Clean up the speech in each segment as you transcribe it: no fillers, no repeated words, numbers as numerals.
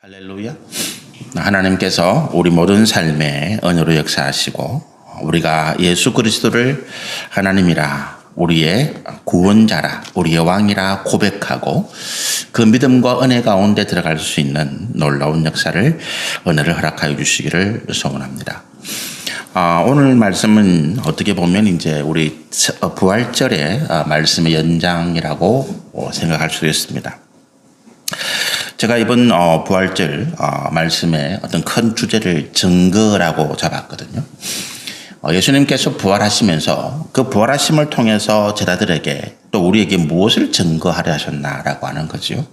할렐루야. 하나님께서 우리 모든 삶에 은혜로 역사하시고 우리가 예수 그리스도를 하나님이라 우리의 구원자라 우리의 왕이라 고백하고 그 믿음과 은혜 가운데 들어갈 수 있는 놀라운 역사를 은혜를 허락하여 주시기를 소원합니다. 오늘 말씀은 어떻게 보면 이제 우리 부활절의 말씀의 연장이라고 생각할 수 있습니다. 제가 이번 부활절 말씀의 어떤 큰 주제를 증거라고 잡았거든요. 예수님께서 부활하시면서 그 부활하심을 통해서 제자들에게 또 우리에게 무엇을 증거하려 하셨나라고 하는 거죠.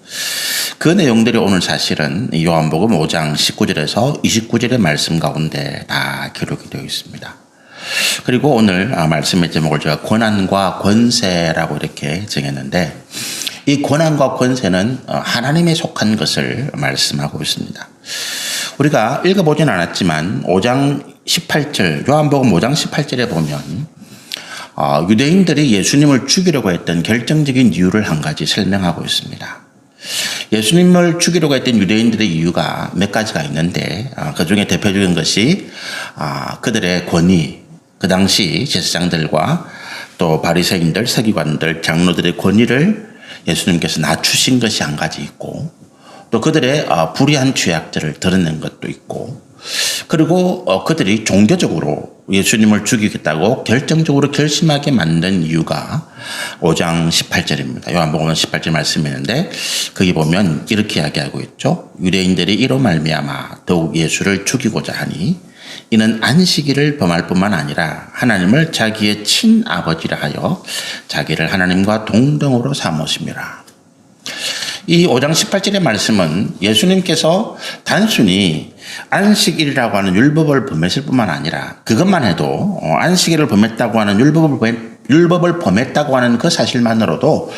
그 내용들이 오늘 사실은 요한복음 5장 19절에서 29절의 말씀 가운데 다 기록이 되어 있습니다. 그리고 오늘 말씀의 제목을 제가 권한과 권세라고 이렇게 정했는데 이 권한과 권세는 하나님에 속한 것을 말씀하고 있습니다. 우리가 읽어보진 않았지만 5장 18절, 요한복음 5장 18절에 보면 유대인들이 예수님을 죽이려고 했던 결정적인 이유를 한 가지 설명하고 있습니다. 예수님을 죽이려고 했던 유대인들의 이유가 몇 가지가 있는데 그 중에 대표적인 것이 그들의 권위, 그 당시 제사장들과 또 바리새인들, 서기관들, 장로들의 권위를 예수님께서 낮추신 것이 한 가지 있고 또 그들의 불의한 죄악들을 드러낸 것도 있고 그리고 그들이 종교적으로 예수님을 죽이겠다고 결정적으로 결심하게 만든 이유가 5장 18절입니다. 요한복음 18절 말씀이었는데 거기 보면 이렇게 이야기하고 있죠. 유대인들이 이로 말미암아 더욱 예수를 죽이고자 하니 이는 안식일을 범할 뿐만 아니라 하나님을 자기의 친아버지라 하여 자기를 하나님과 동등으로 삼으심이라. 이 5장 18절의 말씀은 예수님께서 단순히 안식일이라고 하는 율법을 범했을 뿐만 아니라 그것만 해도 안식일을 범했다고 하는 율법을 범했다고 하는 그 사실만으로도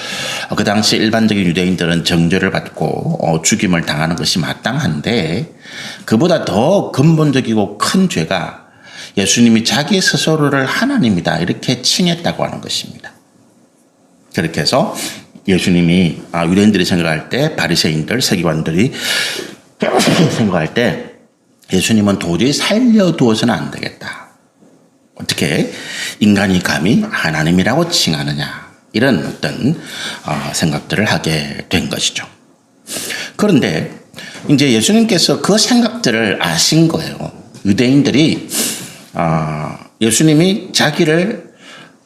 그 당시 일반적인 유대인들은 정죄를 받고 죽임을 당하는 것이 마땅한데 그보다 더 근본적이고 큰 죄가 예수님이 자기 스스로를 하나님이다 이렇게 칭했다고 하는 것입니다. 그렇게 해서 예수님이 유대인들이 생각할 때 바리새인들, 서기관들이 생각할 때 예수님은 도저히 살려두어서는 안 되겠다. 어떻게 인간이 감히 하나님이라고 칭하느냐 이런 어떤 생각들을 하게 된 것이죠. 그런데 이제 예수님께서 그 생각들을 아신 거예요. 유대인들이 예수님이 자기를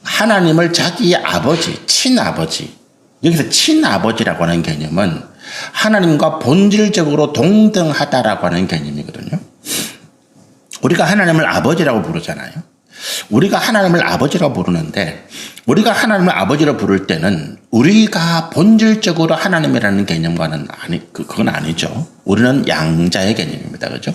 하나님을 자기의 아버지, 친아버지 여기서 친아버지라고 하는 개념은 하나님과 본질적으로 동등하다라고 하는 개념이거든요. 우리가 하나님을 아버지라고 부르잖아요. 우리가 하나님을 아버지라고 부르는데 우리가 하나님을 아버지로 부를 때는 우리가 본질적으로 하나님이라는 개념과는 그건 아니죠. 우리는 양자의 개념입니다. 그죠?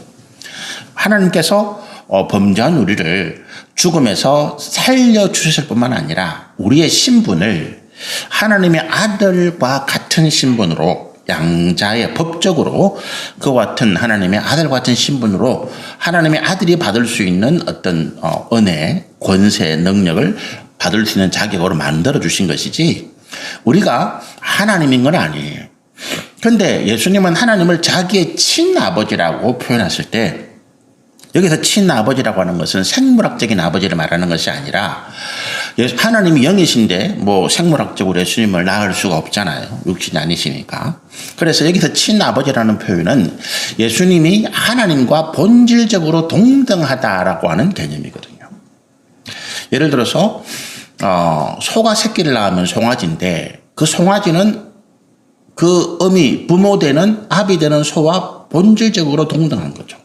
하나님께서 범죄한 우리를 죽음에서 살려주셨을 뿐만 아니라 우리의 신분을 하나님의 아들과 같은 신분으로 양자의 법적으로 그와 같은 하나님의 아들과 같은 신분으로 하나님의 아들이 받을 수 있는 어떤 은혜, 권세, 능력을 받을 수 있는 자격으로 만들어 주신 것이지 우리가 하나님인 건 아니에요. 그런데 예수님은 하나님을 자기의 친아버지라고 표현했을 때 여기서 친아버지라고 하는 것은 생물학적인 아버지를 말하는 것이 아니라 하나님이 영이신데 뭐 생물학적으로 예수님을 낳을 수가 없잖아요. 육신이 아니시니까. 그래서 여기서 친아버지라는 표현은 예수님이 하나님과 본질적으로 동등하다라고 하는 개념이거든요. 예를 들어서 소가 새끼를 낳으면 송아지인데 그 송아지는 그 어미 부모 되는 아비 되는 소와 본질적으로 동등한 거죠.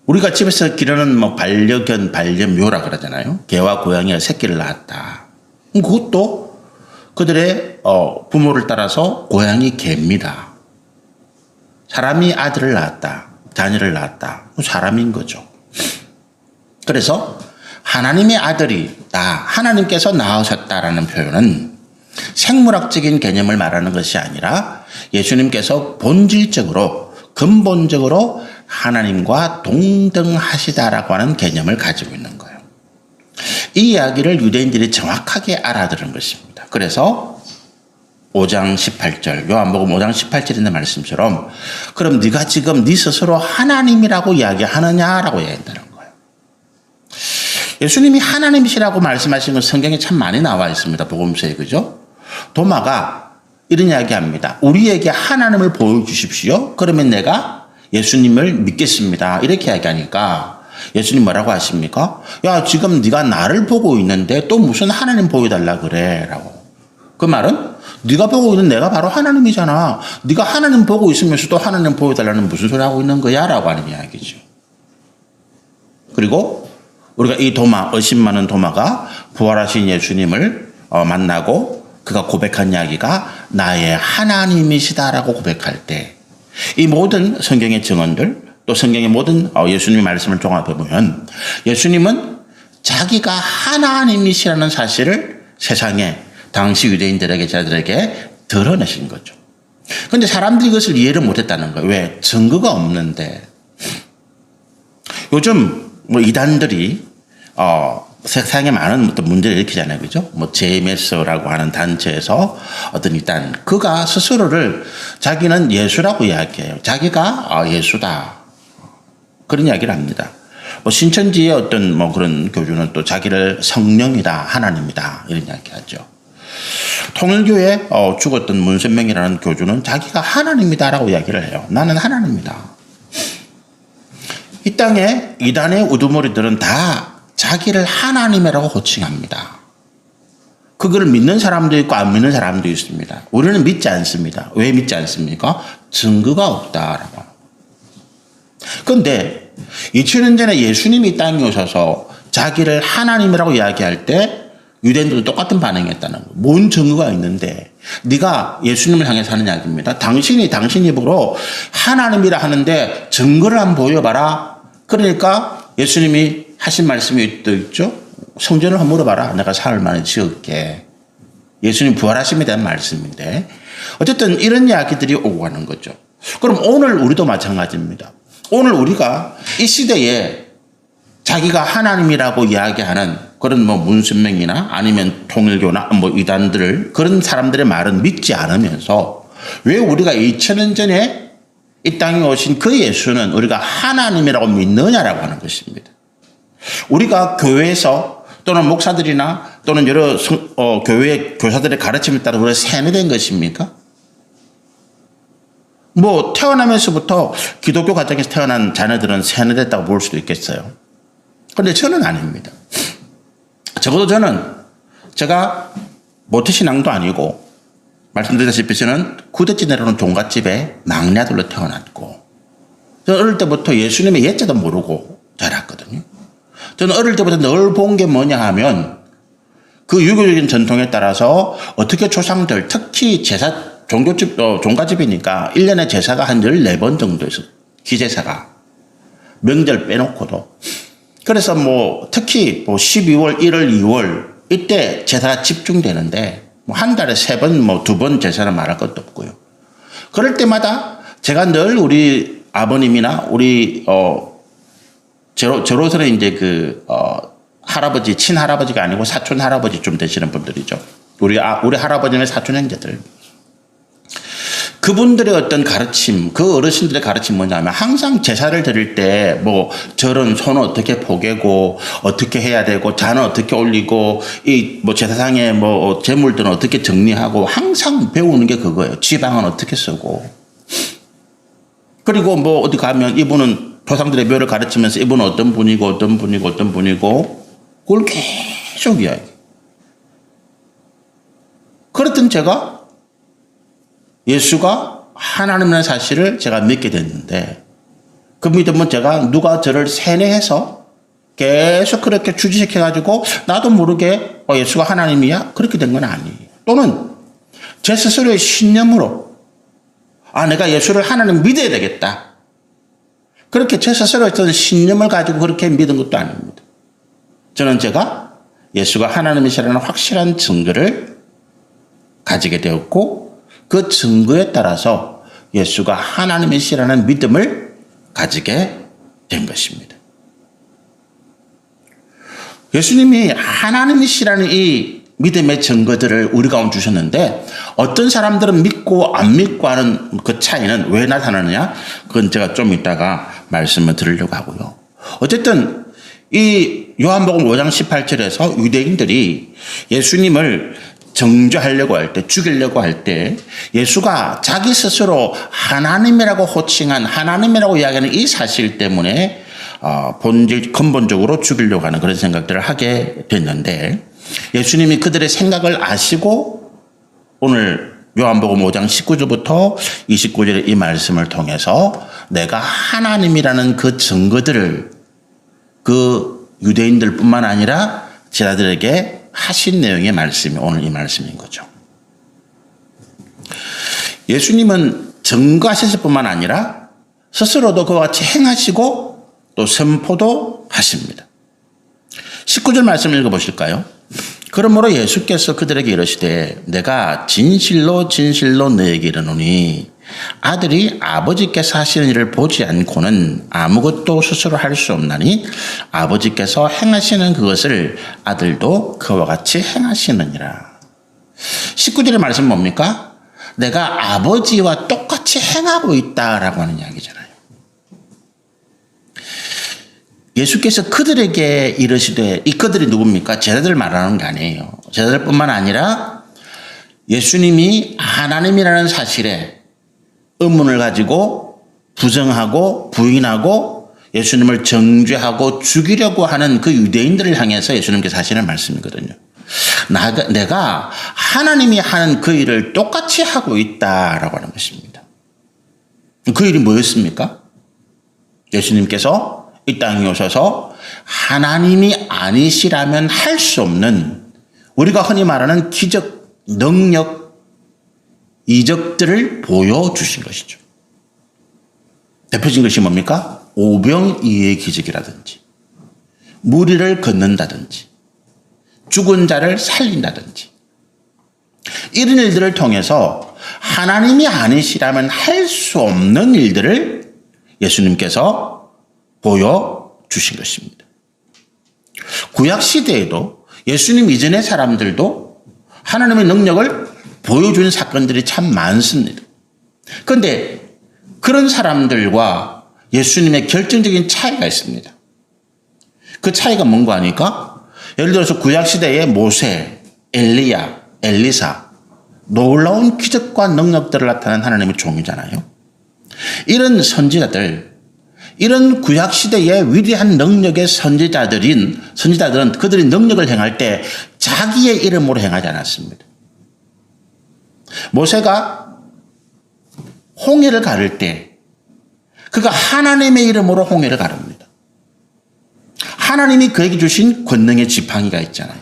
우리가 집에서 기르는 반려견, 반려묘라 그러잖아요. 개와 고양이가 새끼를 낳았다. 그것도 그들의 부모를 따라서 고양이 개입니다. 사람이 아들을 낳았다. 자녀를 낳았다. 사람인 거죠. 그래서 하나님의 아들이다. 하나님께서 낳으셨다라는 표현은 생물학적인 개념을 말하는 것이 아니라 예수님께서 본질적으로 근본적으로 하나님과 동등하시다라고 하는 개념을 가지고 있는 거예요. 이 이야기를 유대인들이 정확하게 알아들은 것입니다. 그래서 5장 18절, 요한복음 5장 18절에 있는 말씀처럼 그럼 네가 지금 네 스스로 하나님이라고 이야기하느냐라고 이야기한다는 거예요. 예수님이 하나님이시라고 말씀하신 건 성경에 참 많이 나와 있습니다. 복음서에, 그죠? 도마가 이런 이야기합니다. 우리에게 하나님을 보여주십시오. 그러면 내가 예수님을 믿겠습니다. 이렇게 이야기하니까 예수님 뭐라고 하십니까? 야, 지금 네가 나를 보고 있는데 또 무슨 하나님 보여달라 그래? 라고. 그 말은 네가 보고 있는 내가 바로 하나님이잖아. 네가 하나님 보고 있으면서도 하나님 보여달라는 무슨 소리 하고 있는 거야? 라고 하는 이야기죠. 그리고 우리가 이 도마, 의심 많은 도마가 부활하신 예수님을 만나고 그가 고백한 이야기가 나의 하나님이시다라고 고백할 때 이 모든 성경의 증언들 또 성경의 모든 예수님의 말씀을 종합해 보면 예수님은 자기가 하나님이시라는 사실을 세상에 당시 유대인들에게 자들에게 드러내신 거죠. 그런데 사람들이 이것을 이해를 못했다는 거예요. 왜? 증거가 없는데. 요즘 이단들이 세상에 많은 어떤 문제를 일으키잖아요. 그죠? JMS라고 하는 단체에서 어떤 이단, 그가 스스로를 자기는 예수라고 이야기해요. 자기가 예수다. 그런 이야기를 합니다. 신천지의 어떤 그런 교주는 또 자기를 성령이다, 하나님이다, 이런 이야기 하죠. 통일교에 죽었던 문선명이라는 교주는 자기가 하나님이다라고 이야기를 해요. 나는 하나님이다. 이 땅에 이단의 우두머리들은 다 자기를 하나님이라고 호칭합니다. 그걸 믿는 사람도 있고 안 믿는 사람도 있습니다. 우리는 믿지 않습니다. 왜 믿지 않습니까? 증거가 없다라고. 그런데 2000년 전에 예수님이 이 땅에 오셔서 자기를 하나님이라고 이야기할 때 유대인들도 똑같은 반응이었다는 거예요. 뭔 증거가 있는데 네가 예수님을 향해서 하는 이야기입니다. 당신 입으로 하나님이라 하는데 증거를 한번 보여봐라. 그러니까 예수님이 하신 말씀이 또 있죠. 성전을 한번 물어봐라. 내가 사흘 만에 지을게. 예수님 부활하심에 대한 말씀인데 어쨌든 이런 이야기들이 오고 가는 거죠. 그럼 오늘 우리도 마찬가지입니다. 오늘 우리가 이 시대에 자기가 하나님이라고 이야기하는 그런 문선명이나 아니면 통일교나 이단들 그런 사람들의 말은 믿지 않으면서 왜 우리가 2000년 전에 이 땅에 오신 그 예수는 우리가 하나님이라고 믿느냐라고 하는 것입니다. 우리가 교회에서 또는 목사들이나 또는 여러 교회 교사들의 가르침에 따라 우리가 세뇌된 것입니까? 태어나면서부터 기독교 가정에서 태어난 자녀들은 세뇌됐다고 볼 수도 있겠어요. 그런데 저는 아닙니다. 적어도 제가 모태신앙도 아니고 말씀드렸다시피 저는 구대째 내려오는 종갓집에 막내 아들로 태어났고 저는 어릴 때부터 예수님의 예자도 모르고 자랐거든요. 저는 어릴 때부터 늘 본 게 뭐냐 하면 그 유교적인 전통에 따라서 어떻게 조상들 특히 종갓집이니까 1년에 제사가 한 14번 정도 있어요. 기제사가. 명절 빼놓고도. 그래서 특히 12월, 1월, 2월 이때 제사가 집중되는데 한 달에 3번, 2번 제사는 말할 것도 없고요. 그럴 때마다 제가 늘 우리 아버님이나 우리 저로서는 이제 할아버지, 친할아버지가 아니고 사촌 할아버지 좀 되시는 분들이죠. 우리 할아버지는 사촌 형제들. 그분들의 어떤 가르침, 그 어르신들의 가르침 뭐냐면 항상 제사를 드릴 때 절은 손을 어떻게 포개고 어떻게 해야 되고 잔은 어떻게 올리고 이 제사상에 재물들은 어떻게 정리하고 항상 배우는 게 그거예요. 지방은 어떻게 쓰고. 그리고 어디 가면 이분은 조상들의 묘를 가르치면서 이분은 어떤 분이고 그걸 계속 이야기. 그랬던 제가 예수가 하나님이라는 사실을 제가 믿게 됐는데 그 믿음은 제가 누가 저를 세뇌해서 계속 그렇게 주지시켜가지고 나도 모르게 예수가 하나님이야? 그렇게 된 건 아니에요. 또는 제 스스로의 신념으로 내가 예수를 하나님 믿어야 되겠다. 그렇게 제 스스로의 어떤 신념을 가지고 그렇게 믿은 것도 아닙니다. 저는 제가 예수가 하나님이시라는 확실한 증거를 가지게 되었고 그 증거에 따라서 예수가 하나님이시라는 믿음을 가지게 된 것입니다. 예수님이 하나님이시라는 이 믿음의 증거들을 우리 가운데 주셨는데 어떤 사람들은 믿고 안 믿고 하는 그 차이는 왜 나타나느냐? 그건 제가 좀 이따가 말씀을 드리려고 하고요. 어쨌든 이 요한복음 5장 18절에서 유대인들이 예수님을 정죄하려고 할 때, 죽이려고 할 때 예수가 자기 스스로 하나님이라고 호칭한, 하나님이라고 이야기하는 이 사실 때문에 근본적으로 죽이려고 하는 그런 생각들을 하게 됐는데, 예수님이 그들의 생각을 아시고 오늘 요한복음 5장 19절부터 29절의 이 말씀을 통해서 내가 하나님이라는 그 증거들을 그 유대인들뿐만 아니라 제자들에게 하신 내용의 말씀이 오늘 이 말씀인 거죠. 예수님은 증거하셨을 뿐만 아니라 스스로도 그와 같이 행하시고 또 선포도 하십니다. 19절 말씀 읽어보실까요? 그러므로 예수께서 그들에게 이르시되 내가 진실로 진실로 너에게 이르노니 아들이 아버지께서 하시는 일을 보지 않고는 아무것도 스스로 할 수 없나니 아버지께서 행하시는 그것을 아들도 그와 같이 행하시느니라. 19절의 말씀 뭡니까? 내가 아버지와 똑같이 행하고 있다라고 하는 이야기잖아요. 예수께서 그들에게 이르시되, 이 그들이 누굽니까? 제자들 말하는 게 아니에요. 제자들뿐만 아니라 예수님이 하나님이라는 사실에 의문을 가지고 부정하고 부인하고 예수님을 정죄하고 죽이려고 하는 그 유대인들을 향해서 예수님께서 하시는 말씀이거든요. 내가 하나님이 하는 그 일을 똑같이 하고 있다라고 하는 것입니다. 그 일이 뭐였습니까? 예수님께서 이 땅에 오셔서 하나님이 아니시라면 할 수 없는, 우리가 흔히 말하는 기적, 능력, 이적들을 보여주신 것이죠. 대표적인 것이 뭡니까? 오병이의 기적이라든지 무리를 걷는다든지 죽은 자를 살린다든지 이런 일들을 통해서 하나님이 아니시라면 할 수 없는 일들을 예수님께서 보여주신 것입니다. 구약시대에도 예수님 이전의 사람들도 하나님의 능력을 보여준 사건들이 참 많습니다. 그런데 그런 사람들과 예수님의 결정적인 차이가 있습니다. 그 차이가 뭔가 하니까 예를 들어서 구약시대의 모세, 엘리야, 엘리사, 놀라운 기적과 능력들을 나타낸 하나님의 종이잖아요. 이런 선지자들, 이런 구약시대의 위대한 능력의 선지자들은 그들이 능력을 행할 때 자기의 이름으로 행하지 않았습니다. 모세가 홍해를 가를 때 그가 하나님의 이름으로 홍해를 가릅니다. 하나님이 그에게 주신 권능의 지팡이가 있잖아요.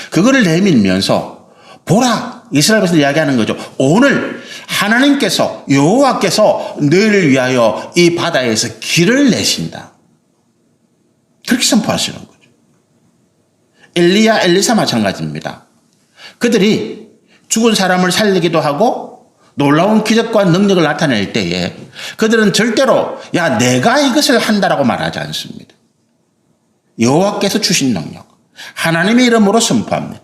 그거를 내밀면서 보라, 이스라엘 백성들 이야기하는 거죠. 오늘 하나님께서, 여호와께서 너희를 위하여 이 바다에서 길을 내신다. 그렇게 선포하시는 거죠. 엘리야, 엘리사 마찬가지입니다. 그들이 죽은 사람을 살리기도 하고 놀라운 기적과 능력을 나타낼 때에 그들은 절대로 야, 내가 이것을 한다라고 말하지 않습니다. 여호와께서 주신 능력, 하나님의 이름으로 선포합니다.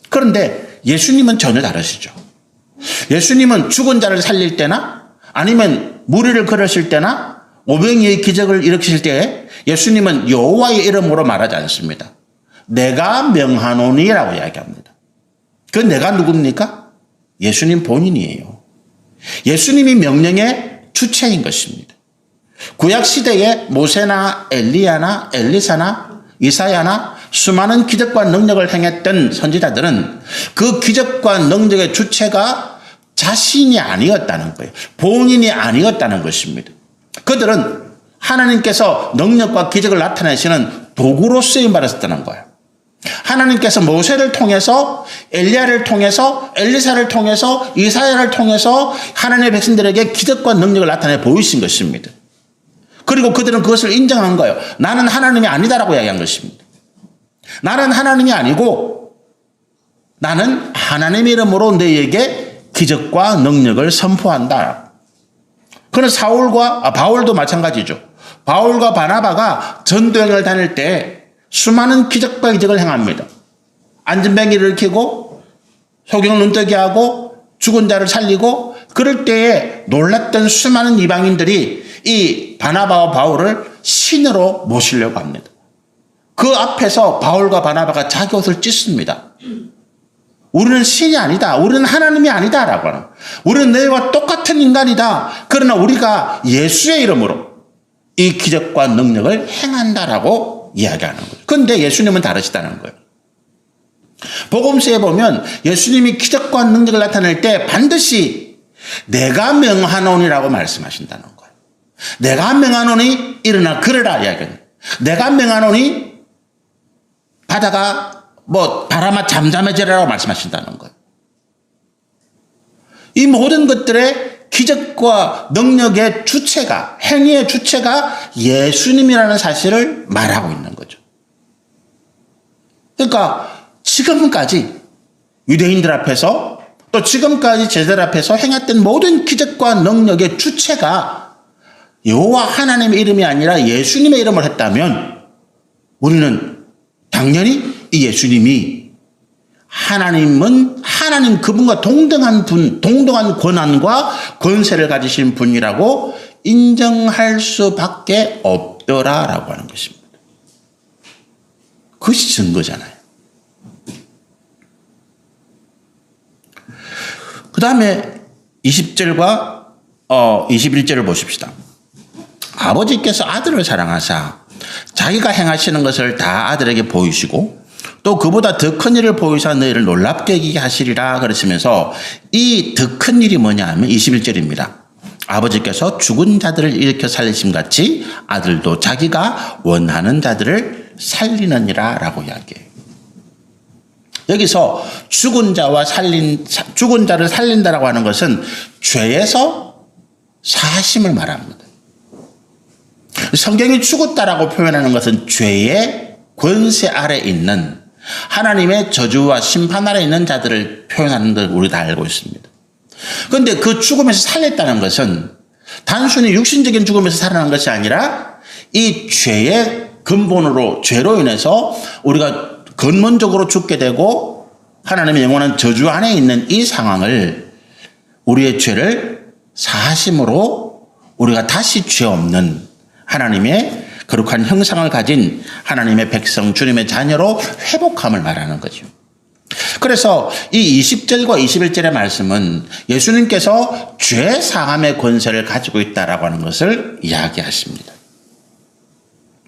그런데 예수님은 전혀 다르시죠. 예수님은 죽은 자를 살릴 때나 아니면 무리를 걸으실 때나 오병이의 기적을 일으키실 때에 예수님은 여호와의 이름으로 말하지 않습니다. 내가 명하노니라고 이야기합니다. 그 내가 누굽니까? 예수님 본인이에요. 예수님이 명령의 주체인 것입니다. 구약시대에 모세나 엘리야나 엘리사나 이사야나 수많은 기적과 능력을 행했던 선지자들은 그 기적과 능력의 주체가 자신이 아니었다는 거예요. 본인이 아니었다는 것입니다. 그들은 하나님께서 능력과 기적을 나타내시는 도구로 쓰임받았다는 거예요. 하나님께서 모세를 통해서, 엘리야를 통해서, 엘리사를 통해서, 이사야를 통해서 하나님의 백성들에게 기적과 능력을 나타내 보이신 것입니다. 그리고 그들은 그것을 인정한 거예요. 나는 하나님이 아니다라고 이야기한 것입니다. 나는 하나님이 아니고 나는 하나님의 이름으로 너희에게 기적과 능력을 선포한다. 그는 바울도 마찬가지죠. 바울과 바나바가 전도여행을 다닐 때 수많은 기적과 이적을 행합니다. 안전뱅이를 일으키고 소경을 눈뜨게 하고 죽은 자를 살리고, 그럴 때에 놀랐던 수많은 이방인들이 이 바나바와 바울을 신으로 모시려고 합니다. 그 앞에서 바울과 바나바가 자기 옷을 찢습니다. 우리는 신이 아니다. 우리는 하나님이 아니다. 라고 하는. 우리는 너희와 똑같은 인간이다. 그러나 우리가 예수의 이름으로 이 기적과 능력을 행한다라고 이야기하는 거예요. 그런데 예수님은 다르시다는 거예요. 복음서에 보면 예수님이 기적과 능력을 나타낼 때 반드시 내가 명하노니라고 말씀하신다는 거예요. 내가 명하노니 일어나 걸으라 이야기합니다. 내가 명하노니 바다가 바람아 잠잠해지라고 말씀하신다는 거예요. 이 모든 것들의 기적과 능력의 주체가, 행위의 주체가 예수님이라는 사실을 말하고 있는 거죠. 그러니까 지금까지 유대인들 앞에서 또 지금까지 제자들 앞에서 행했던 모든 기적과 능력의 주체가 여호와 하나님의 이름이 아니라 예수님의 이름을 했다면 우리는 당연히 이 예수님이 하나님은 하나님 그분과 동등한 권한과 권세를 가지신 분이라고 인정할 수밖에 없더라라고 하는 것입니다. 그것이 증거잖아요. 그 다음에 20절과 21절을 보십시다. 아버지께서 아들을 사랑하사 자기가 행하시는 것을 다 아들에게 보이시고 또 그보다 더 큰 일을 보이사 너희를 놀랍게 여기게 하시리라 그러시면서 이 더 큰 일이 뭐냐 하면 21절입니다. 아버지께서 죽은 자들을 일으켜 살리심 같이 아들도 자기가 원하는 자들을 살리느니라 라고 이야기해요. 여기서 죽은 자를 살린다라고 하는 것은 죄에서 사심을 말합니다. 성경이 죽었다라고 표현하는 것은 죄의 권세 아래 있는 하나님의 저주와 심판 아래 있는 자들을 표현하는 걸 우리 다 알고 있습니다. 그런데 그 죽음에서 살렸다는 것은 단순히 육신적인 죽음에서 살아난 것이 아니라 이 죄의 근본으로 죄로 인해서 우리가 근본적으로 죽게 되고 하나님의 영원한 저주 안에 있는 이 상황을 우리의 죄를 사하심으로 우리가 다시 죄 없는 하나님의 거룩한 형상을 가진 하나님의 백성 주님의 자녀로 회복함을 말하는 거죠. 그래서 이 20절과 21절의 말씀은 예수님께서 죄 사함의 권세를 가지고 있다라고 하는 것을 이야기하십니다.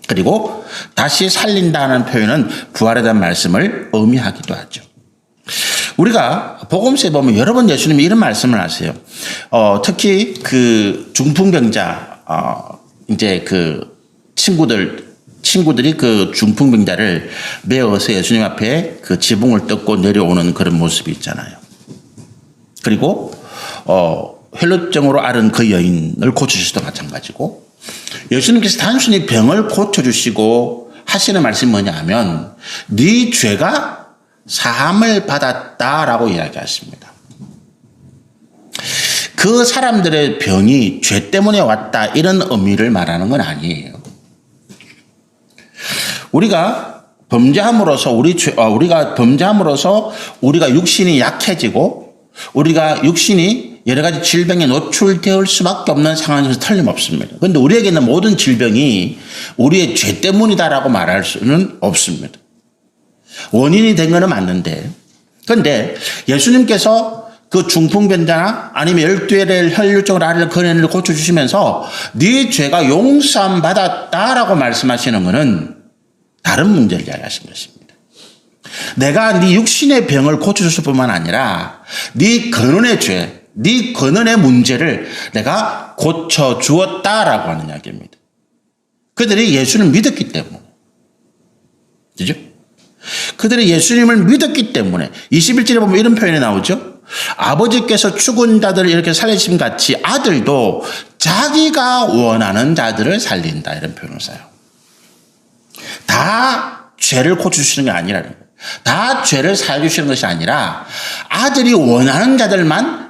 그리고 다시 살린다는 표현은 부활에 대한 말씀을 의미하기도 하죠. 우리가 복음서에 보면 여러 번 예수님이 이런 말씀을 하세요. 특히 그 중풍병자, 이제 그 친구들이 그 중풍병자를 메어서 예수님 앞에 그 지붕을 뜯고 내려오는 그런 모습이 있잖아요. 그리고 혈루증으로 앓은 그 여인을 고쳐주시도 마찬가지고 예수님께서 단순히 병을 고쳐주시고 하시는 말씀이 뭐냐 하면 네 죄가 사함을 받았다라고 이야기하십니다. 그 사람들의 병이 죄 때문에 왔다 이런 의미를 말하는 건 아니에요. 우리가 범죄함으로써 우리가 육신이 약해지고 우리가 육신이 여러 가지 질병에 노출될 수밖에 없는 상황에서 틀림없습니다. 그런데 우리에게 있는 모든 질병이 우리의 죄 때문이다라고 말할 수는 없습니다. 원인이 된 것은 맞는데, 그런데 예수님께서 그 중풍병자나 아니면 12회를 혈류증을 앓을 그네를 고쳐주시면서 네 죄가 용서함 받았다라고 말씀하시는 것은 다른 문제를 이야기하신 것입니다. 내가 네 육신의 병을 고쳐줄 뿐만 아니라 네 근원의 죄, 네 근원의 문제를 내가 고쳐주었다라고 하는 이야기입니다. 그들이 예수를 믿었기 때문에. 그죠? 그들이 예수님을 믿었기 때문에 21절에 보면 이런 표현이 나오죠. 아버지께서 죽은 자들을 이렇게 살리심 같이 아들도 자기가 원하는 자들을 살린다 이런 표현을 써요. 다 죄를 고쳐주시는 게 아니라는 거예요. 다 죄를 사해 주시는 것이 아니라 아들이 원하는 자들만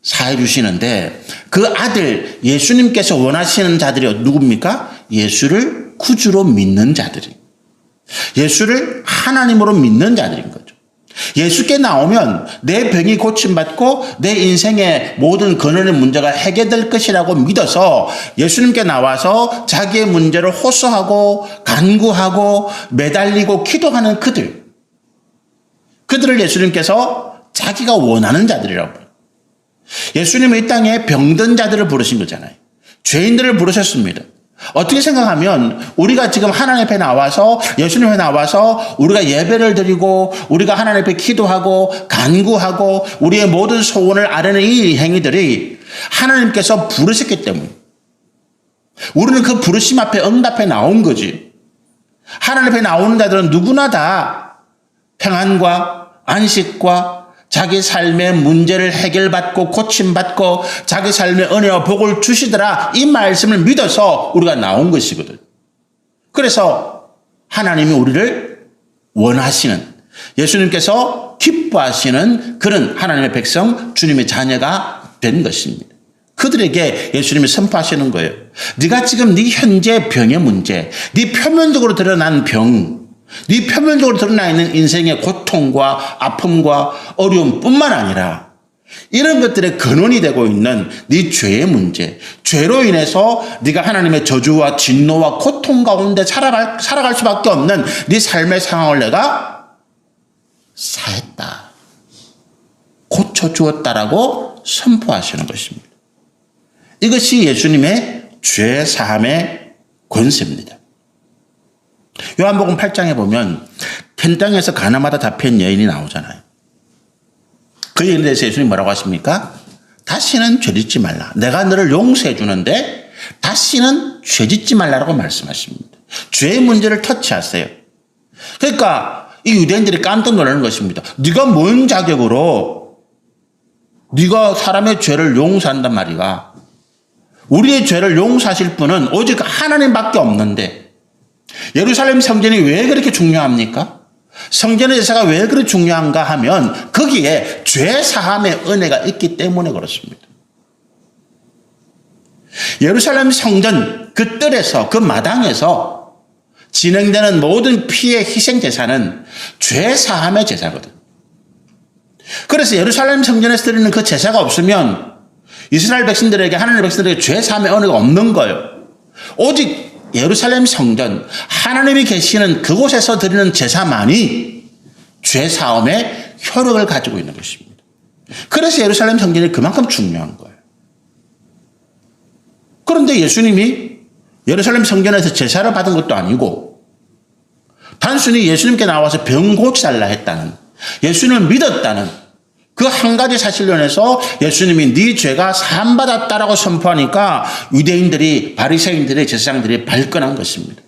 사해 주시는데 그 아들 예수님께서 원하시는 자들이 누굽니까? 예수를 구주로 믿는 자들이. 예수를 하나님으로 믿는 자들인 거죠. 예수께 나오면 내 병이 고침받고 내 인생의 모든 근원의 문제가 해결될 것이라고 믿어서 예수님께 나와서 자기의 문제를 호소하고 간구하고 매달리고 기도하는 그들을 예수님께서 자기가 원하는 자들이라고 해요. 예수님은 이 땅에 병든 자들을 부르신 거잖아요. 죄인들을 부르셨습니다. 어떻게 생각하면 우리가 지금 하나님 앞에 나와서 예수님 앞에 나와서 우리가 예배를 드리고 우리가 하나님 앞에 기도하고 간구하고 우리의 모든 소원을 아뢰는 이 행위들이 하나님께서 부르셨기 때문에 우리는 그 부르심 앞에 응답해 나온 거지. 하나님 앞에 나오는 자들은 누구나 다 평안과 안식과 자기 삶의 문제를 해결받고 고침받고 자기 삶의 은혜와 복을 주시더라, 이 말씀을 믿어서 우리가 나온 것이거든. 그래서 하나님이 우리를 원하시는, 예수님께서 기뻐하시는 그런 하나님의 백성, 주님의 자녀가 된 것입니다. 그들에게 예수님이 선포하시는 거예요. 네가 지금 네 현재 병의 문제, 네 표면적으로 드러난 병, 네 표면적으로 드러나 있는 인생의 고통과 아픔과 어려움뿐만 아니라 이런 것들의 근원이 되고 있는 네 죄의 문제, 죄로 인해서 네가 하나님의 저주와 진노와 고통 가운데 살아갈 수밖에 없는 네 삶의 상황을 내가 사했다, 고쳐주었다라고 선포하시는 것입니다. 이것이 예수님의 죄 사함의 권세입니다. 요한복음 8장에 보면 현장에서 가나마다 잡힌 여인이 나오잖아요. 그 여인에 대해서 예수님이 뭐라고 하십니까? 다시는 죄짓지 말라. 내가 너를 용서해 주는데 다시는 죄짓지 말라라고 말씀하십니다. 죄의 문제를 터치하세요. 그러니까 이 유대인들이 깜짝 놀라는 것입니다. 네가 뭔 자격으로 네가 사람의 죄를 용서한단 말이야. 우리의 죄를 용서하실 분은 오직 하나님밖에 없는데 예루살렘 성전이 왜 그렇게 중요합니까? 성전의 제사가 왜 그렇게 중요한가 하면 거기에 죄 사함의 은혜가 있기 때문에 그렇습니다. 예루살렘 성전 그 뜰에서, 그 마당에서 진행되는 모든 피의 희생 제사는 죄 사함의 제사거든. 그래서 예루살렘 성전에서 드리는 그 제사가 없으면 이스라엘 백성들에게, 하나님의 백성들에게 죄 사함의 은혜가 없는 거예요. 오직 예루살렘 성전, 하나님이 계시는 그곳에서 드리는 제사만이 죄 사함의 효력을 가지고 있는 것입니다. 그래서 예루살렘 성전이 그만큼 중요한 거예요. 그런데 예수님이 예루살렘 성전에서 제사를 받은 것도 아니고 단순히 예수님께 나와서 병 고치달라 했다는, 예수님을 믿었다는 그 한 가지 사실로 인해서 예수님이 네 죄가 사함받았다라고 선포하니까 유대인들이, 바리새인들이, 제사장들이 발끈한 것입니다.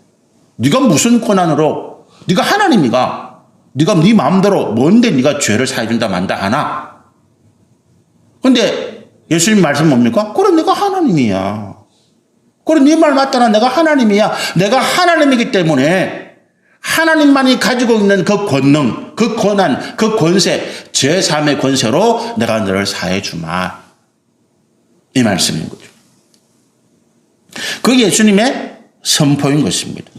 네가 무슨 권한으로, 네가 하나님이가, 네가 네 마음대로 뭔데 네가 죄를 사해준다 만다 하나? 근데 예수님 말씀 뭡니까? 그래, 내가 하나님이야. 그래, 네 말 맞잖아. 내가 하나님이야. 내가 하나님이기 때문에 하나님만이 가지고 있는 그 권능, 그 권한, 그 권세, 죄 사함의 권세로 내가 너를 사해 주마. 이 말씀인 거죠. 그게 예수님의 선포인 것입니다.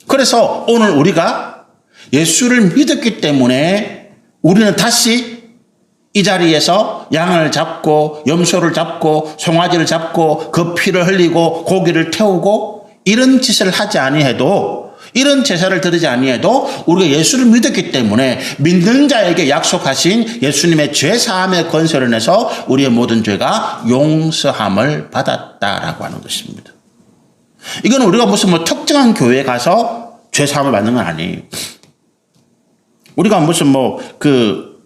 그래서 오늘 우리가 예수를 믿었기 때문에 우리는 다시 이 자리에서 양을 잡고 염소를 잡고 송아지를 잡고 그 피를 흘리고 고기를 태우고 이런 짓을 하지 아니해도, 이런 제사를 드리지 아니해도 우리가 예수를 믿었기 때문에 믿는 자에게 약속하신 예수님의 죄 사함의 권세를 인해서 우리의 모든 죄가 용서함을 받았다라고 하는 것입니다. 이건 우리가 무슨 특정한 교회에 가서 죄 사함을 받는 건 아니에요. 우리가 무슨 복음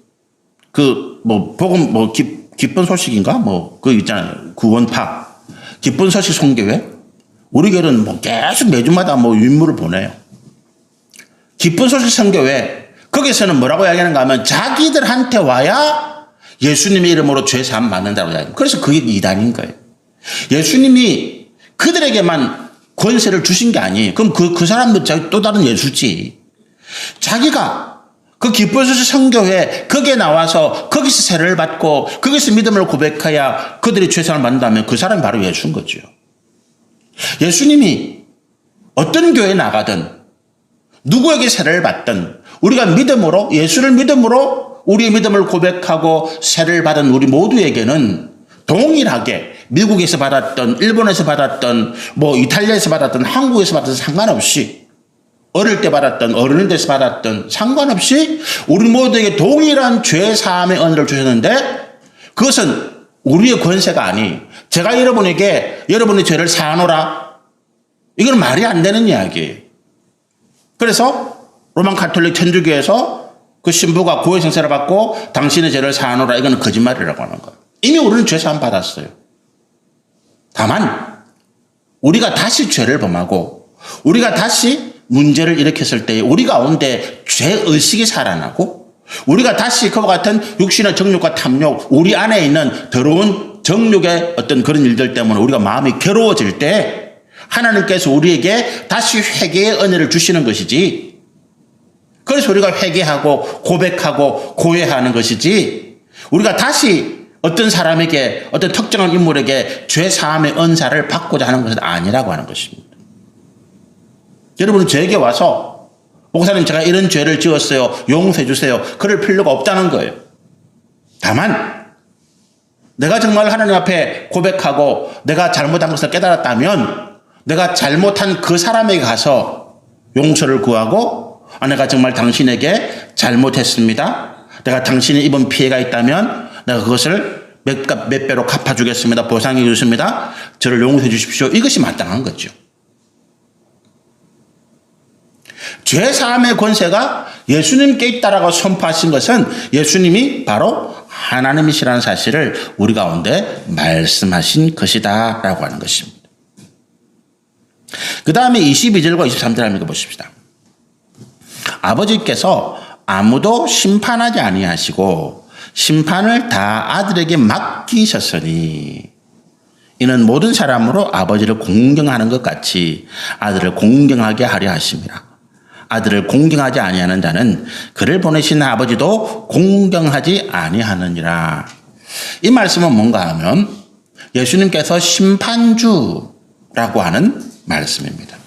기쁜 소식인가? 그거 있잖아요. 구원파. 기쁜 소식 선교회. 우리 교회는 계속 매주마다 유인물을 보내요. 기쁜 소식 선교회. 거기서는 뭐라고 이야기하는가 하면 자기들한테 와야 예수님의 이름으로 죄 사함 받는다고 이야기해요. 그래서 그게 이단인 거예요. 예수님이 그들에게만 권세를 주신 게 아니에요. 그럼 그 사람들 또 다른 예수지. 자기가 그 기쁜 소식 선교회 거기에 나와서 거기서 세례를 받고 거기서 믿음을 고백해야 그들이 죄사함을 받는다면 그 사람이 바로 예수인 거죠. 예수님이 어떤 교회에 나가든 누구에게 세례를 받든 우리가 믿음으로 예수를 믿음으로 우리의 믿음을 고백하고 세례를 받은 우리 모두에게는 동일하게 미국에서 받았던 일본에서 받았던 뭐 이탈리아에서 받았던 한국에서 받았던 상관없이 어릴 때 받았던 어른이 돼서 받았던 상관없이 우리 모두에게 동일한 죄 사함의 은혜를 주셨는데 그것은 우리의 권세가 아니 제가 여러분에게 여러분의 죄를 사하노라 이건 말이 안 되는 이야기예요. 그래서 로만 가톨릭 천주교에서 그 신부가 고해성사를 받고 당신의 죄를 사하노라 이거는 거짓말이라고 하는 거예요. 이미 우리는 죄 사함 받았어요. 다만 우리가 다시 죄를 범하고 우리가 다시 문제를 일으켰을 때 우리 가운데 죄의식이 살아나고 우리가 다시 그와 같은 육신의 정욕과 탐욕 우리 안에 있는 더러운 정욕의 어떤 그런 일들 때문에 우리가 마음이 괴로워질 때 하나님께서 우리에게 다시 회개의 은혜를 주시는 것이지 그래서 우리가 회개하고 고백하고 고해하는 것이지 우리가 다시 어떤 사람에게 어떤 특정한 인물에게 죄 사함의 은사를 받고자 하는 것은 아니라고 하는 것입니다. 여러분은 저에게 와서 목사님 제가 이런 죄를 지었어요. 용서해 주세요. 그럴 필요가 없다는 거예요. 다만 내가 정말 하나님 앞에 고백하고 내가 잘못한 것을 깨달았다면 내가 잘못한 그 사람에게 가서 용서를 구하고 내가 정말 당신에게 잘못했습니다. 내가 당신이 입은 피해가 있다면 내가 그것을 몇 배로 갚아주겠습니다. 보상해 주십니다. 저를 용서해 주십시오. 이것이 마땅한 거죠. 죄사함의 권세가 예수님께 있다라고 선포하신 것은 예수님이 바로 하나님이시라는 사실을 우리 가운데 말씀하신 것이다 라고 하는 것입니다. 그 다음에 22절과 23절 한번 읽어보십시다. 아버지께서 아무도 심판하지 아니하시고 심판을 다 아들에게 맡기셨으니 이는 모든 사람으로 아버지를 공경하는 것 같이 아들을 공경하게 하려 하심이라. 아들을 공경하지 아니하는 자는 그를 보내신 아버지도 공경하지 아니하느니라. 이 말씀은 뭔가 하면 예수님께서 심판주라고 하는 말씀입니다.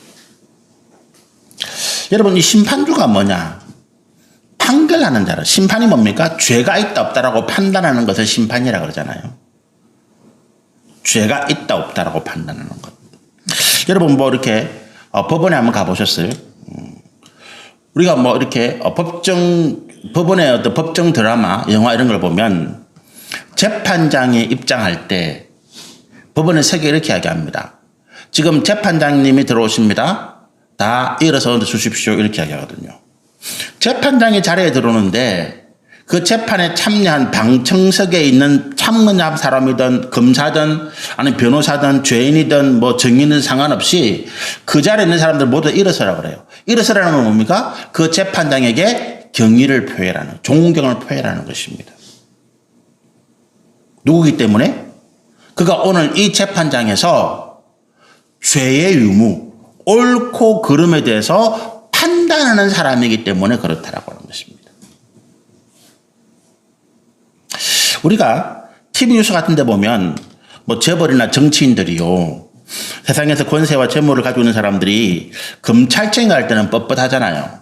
여러분 이 심판주가 뭐냐? 판결하는 자라. 심판이 뭡니까? 죄가 있다 없다라고 판단하는 것을 심판이라고 그러잖아요. 죄가 있다 없다라고 판단하는 것. 여러분 뭐 이렇게 법원에 한번 가보셨어요? 우리가 뭐 이렇게 법원의 어떤 법정 드라마, 영화 이런 걸 보면 재판장이 입장할 때 법원의 세계 이렇게 이야기합니다. 지금 재판장님이 들어오십니다. 다 일어서 주십시오. 이렇게 이야기하거든요. 재판장이 자리에 들어오는데 그 재판에 참여한 방청석에 있는 참여한 사람이든 검사든 아니면 변호사든 죄인이든 뭐 정인은 상관없이 그 자리에 있는 사람들 모두 일어서라고 그래요. 일어서라는 건 뭡니까? 그 재판장에게 경의를 표해라는, 존경을 표해라는 것입니다. 누구기 때문에? 그가 오늘 이 재판장에서 죄의 유무, 옳고 그름에 대해서 판단하는 사람이기 때문에 그렇다라고 하는 것입니다. 우리가 TV 뉴스 같은 데 보면 뭐 재벌이나 정치인들이요. 세상에서 권세와 재물을 가지고 있는 사람들이 검찰청에 갈 때는 뻣뻣하잖아요.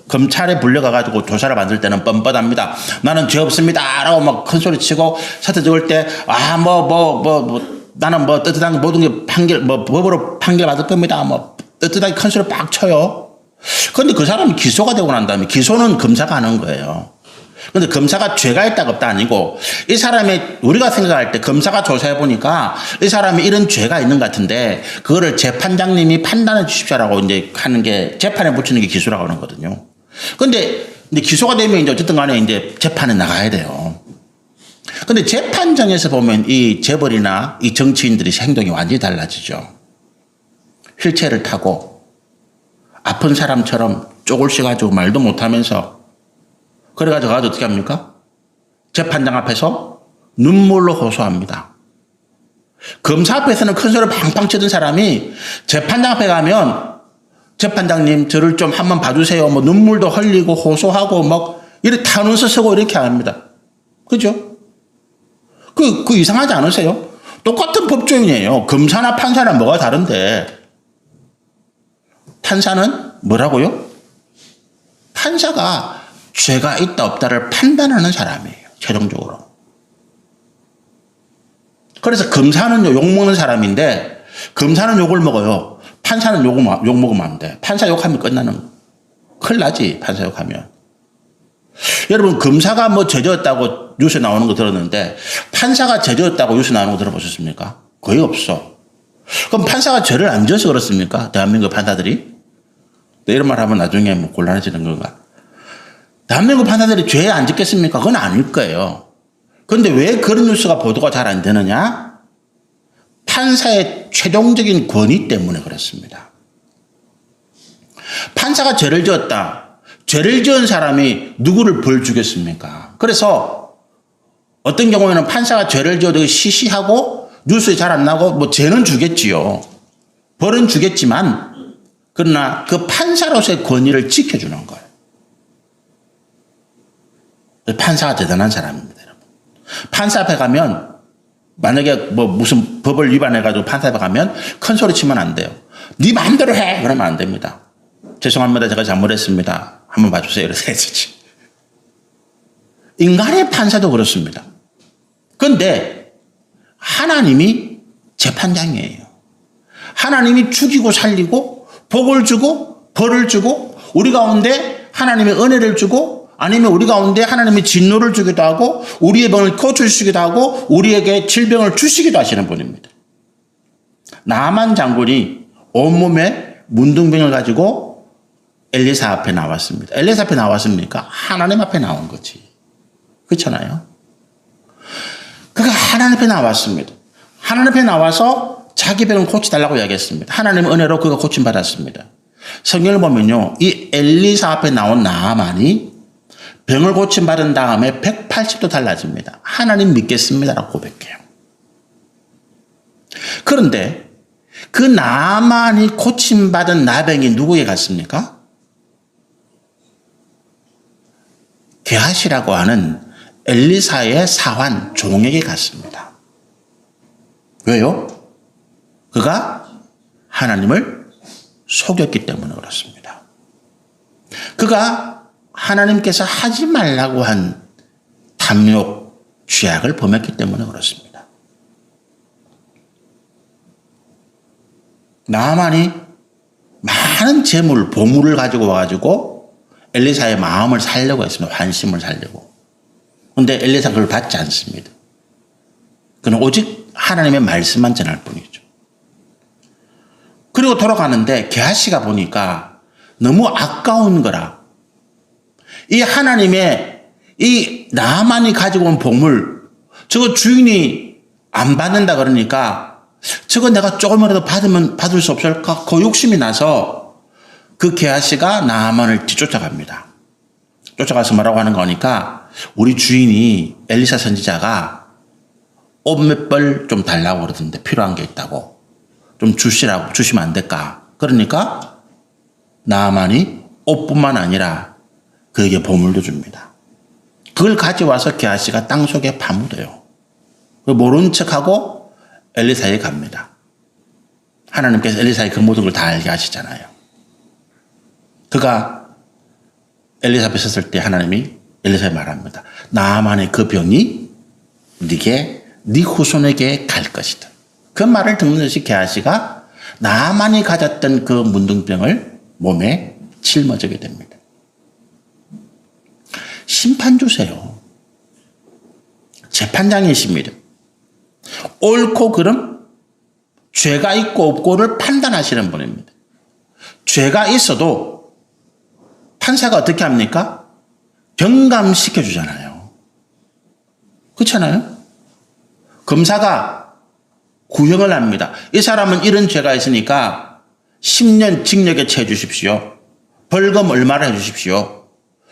검찰에 불려가가지고 조사를 받을 때는 뻔뻔합니다. 나는 죄 없습니다. 라고 막 큰 소리 치고 사태 적을 때, 나는 뭐 뜨뜻한 모든 게 법으로 판결 받을 겁니다. 뭐 뜨뜻하게 큰 소리 빡 쳐요. 그런데 그 사람이 기소가 되고 난 다음에 기소는 검사가 하는 거예요. 그런데 검사가 죄가 있다가 없다 아니고 이 사람이 우리가 생각할 때 검사가 조사해 보니까 이 사람이 이런 죄가 있는 것 같은데 그거를 재판장님이 판단해 주십시오라고 이제 하는 게 재판에 붙이는 게 기소라고 하는 거거든요. 그런데 기소가 되면 이제 어쨌든 간에 이제 재판에 나가야 돼요. 그런데 재판장에서 보면 이 재벌이나 이 정치인들이 행동이 완전히 달라지죠. 휠체어를 타고 아픈 사람처럼 쪼글씩 가지고 말도 못하면서 그래가지고 어떻게 합니까? 재판장 앞에서 눈물로 호소합니다. 검사 앞에서는 큰 소리를 팡팡 치던 사람이 재판장 앞에 가면 재판장님 저를 좀 한번 봐주세요. 뭐 눈물도 흘리고 호소하고 막 이렇게 탄원서 쓰고 이렇게 합니다. 그죠? 그 이상하지 않으세요? 똑같은 법조인이에요. 검사나 판사나 뭐가 다른데 판사는 뭐라고요? 판사가 죄가 있다 없다를 판단하는 사람이에요. 최종적으로. 그래서 검사는 욕먹는 사람인데 검사는 욕을 먹어요. 판사는 욕 먹으면 안 돼. 판사 욕하면 끝나는 거. 큰일 나지, 판사 욕하면. 여러분, 검사가 뭐 죄졌다고 뉴스에 나오는 거 들었는데 판사가 죄졌다고 뉴스에 나오는 거 들어보셨습니까? 거의 없어. 그럼 판사가 죄를 안 져서 그렇습니까? 대한민국 판사들이? 이런 말 하면 나중에 뭐 곤란해지는 건가? 대한민국 판사들이 죄 안 짓겠습니까? 그건 아닐 거예요. 그런데 왜 그런 뉴스가 보도가 잘 안 되느냐? 판사의 최종적인 권위 때문에 그렇습니다. 판사가 죄를 지었다. 죄를 지은 사람이 누구를 벌 주겠습니까? 그래서 어떤 경우에는 판사가 죄를 지어도 시시하고 뉴스에 잘 안 나고 뭐 죄는 주겠지요. 벌은 주겠지만 그러나 그 판사로서의 권위를 지켜주는 거예요. 판사가 대단한 사람입니다, 여러분. 판사 앞에 가면 만약에 뭐 무슨 법을 위반해가지고 판사 앞에 가면 큰 소리 치면 안 돼요. 네 마음대로 해! 그러면 안 됩니다. 죄송합니다. 제가 잘못했습니다. 한번 봐주세요. 이렇게 해야지. 인간의 판사도 그렇습니다. 그런데 하나님이 재판장이에요. 하나님이 죽이고 살리고 복을 주고 벌을 주고 우리 가운데 하나님의 은혜를 주고 아니면 우리 가운데 하나님의 진노를 주기도 하고 우리의 병을 고쳐주시기도 하고 우리에게 질병을 주시기도 하시는 분입니다. 나만 장군이 온몸에 문둥병을 가지고 엘리사 앞에 나왔습니다. 엘리사 앞에 나왔습니까? 하나님 앞에 나온 거지. 그렇잖아요. 그가 하나님 앞에 나왔습니다. 하나님 앞에 나와서 자기 병을 고쳐달라고 이야기했습니다. 하나님의 은혜로 그가 고침받았습니다. 성경을 보면요. 이 엘리사 앞에 나온 나아만이 병을 고침받은 다음에 180도 달라집니다. 하나님 믿겠습니다라고 고백해요. 그런데 그 나아만이 고침받은 나병이 누구에게 갔습니까? 게하시라고 하는 엘리사의 사환 종에게 갔습니다. 왜요? 그가 하나님을 속였기 때문에 그렇습니다. 그가 하나님께서 하지 말라고 한 탐욕, 죄악을 범했기 때문에 그렇습니다. 나아만이 많은 재물, 보물을 가지고 와가지고 엘리사의 마음을 살려고 했습니다. 환심을 살려고. 그런데 엘리사가 그걸 받지 않습니다. 그는 오직 하나님의 말씀만 전할 뿐이죠. 그리고 돌아가는데 게하시가 보니까 너무 아까운 거라. 이 하나님의 이 나만이 가지고 온 보물, 저거 주인이 안 받는다 그러니까 저거 내가 조금이라도 받을 수 없을까? 그 욕심이 나서 그 게하시가 나만을 뒤쫓아갑니다. 쫓아가서 뭐라고 하는 거니까 우리 주인이 엘리사 선지자가 옷 몇 벌 좀 달라고 그러던데 필요한 게 있다고 좀 주시면 안 될까? 그러니까 나만이 옷뿐만 아니라 그에게 보물도 줍니다. 그걸 가져와서 게하시가 땅속에 파묻어요. 모른 척하고 엘리사에 갑니다. 하나님께서 엘리사의 그 모든 걸 다 알게 하시잖아요. 그가 엘리사 앞에 섰을 때 하나님이 엘리사에 말합니다. 나만의 그 병이 네 후손에게 갈 것이다. 그 말을 듣는 듯이 게하시가 나만이 가졌던 그 문둥병을 몸에 짊어지게 됩니다. 심판 주세요. 재판장이십니다. 옳고 그름, 죄가 있고 없고를 판단하시는 분입니다. 죄가 있어도 판사가 어떻게 합니까? 경감시켜 주잖아요. 그렇잖아요? 검사가 구형을 합니다. 이 사람은 이런 죄가 있으니까 10년 징역에 처해 주십시오. 벌금 얼마를 해 주십시오.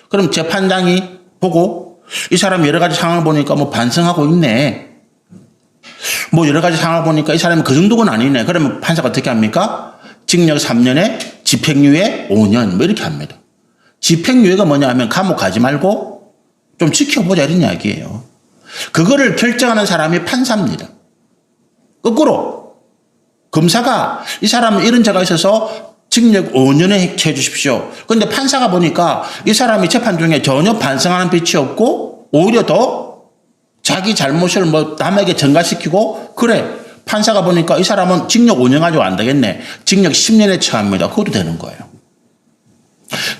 그럼 재판장이 보고 이 사람 여러 가지 상황을 보니까 뭐 반성하고 있네. 뭐 여러 가지 상황을 보니까 이 사람은 그 정도는 아니네. 그러면 판사가 어떻게 합니까? 징역 3년에 집행유예 5년 뭐 이렇게 합니다. 집행유예가 뭐냐 하면 감옥 가지 말고 좀 지켜보자 이런 이야기예요. 그거를 결정하는 사람이 판사입니다. 거꾸로 검사가 이 사람은 이런 죄가 있어서 징역 5년에 해 주십시오. 그런데 판사가 보니까 이 사람이 재판 중에 전혀 반성하는 빛이 없고 오히려 더 자기 잘못을 남에게 전가시키고, 그래, 판사가 보니까 이 사람은 징역 5년 가지고 안 되겠네, 징역 10년에 처합니다. 그것도 되는 거예요.